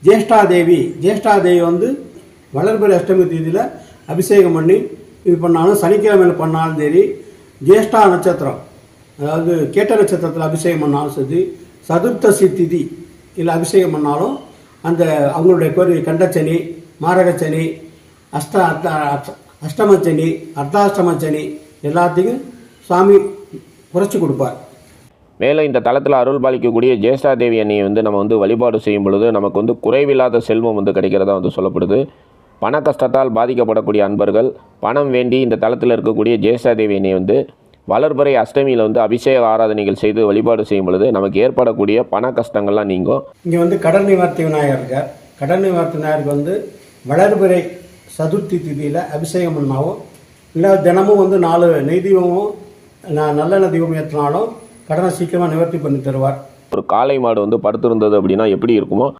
ஜேஷ்டாதேவி வந்து வளர்பிறை அஷ்டமி தேதியில் அபிஷேகம் பண்ணி இது பண்ணாலும், சனிக்கிழமையில் பண்ணாலும் சரி, ஜேஷ்டா நட்சத்திரம் அதாவது கேட்ட நட்சத்திரத்தில் அபிஷேகம் பண்ணாலும் சரி, சதுர்த்தசி திதி இல்லை அபிஷேகம் பண்ணாலும் அந்த அவங்களுடைய கோரி கண்டச்சனி, மாரகச்சனி, அஷ்டமச்சனி, அர்த்தாஷ்டமச்சனி எல்லாத்தையும் சாமி குறைச்சி கொடுப்பார். மேலும் இந்த தளத்தில் அருள் பாலிக்கக்கூடிய ஜேஷ்டாதேவி அன்னையை வந்து நம்ம வந்து வழிபாடு செய்யும் பொழுது நமக்கு வந்து குறைவில்லாத செல்வம் வந்து கிடைக்கிறதா வந்து சொல்லப்படுது. பண கஷ்டத்தால் பாதிக்கப்படக்கூடிய அன்பர்கள் பணம் வேண்டி இந்த தளத்தில் இருக்கக்கூடிய ஜேஷ்டாதேவி அன்னையை வந்து வளர்பிறை அஷ்டமியில் வந்து அபிஷேக ஆராதனைகள் செய்து வழிபாடு செய்யும் பொழுது நமக்கு ஏற்படக்கூடிய பண கஷ்டங்கள்லாம் நீங்கும். இங்கே வந்து கடல் நிவார்த்தி விநாயகர் இருக்கார். கடல் நிவார்த்தி விநாயகருக்கு வந்து வளர்பிறை சதுர்த்தி திதியில் அபிஷேகம் பண்ணாவும் இல்லை தினமும் வந்து 4 நெய் தீபமும் நல்லெண்ணெய் தீபம் ஏற்றினாலும் கடனை சீக்கிரமாக நிவர்த்தி பண்ணி தருவார். ஒரு காளை மாடு வந்து படுத்திருந்தது அப்படின்னா எப்படி இருக்குமோ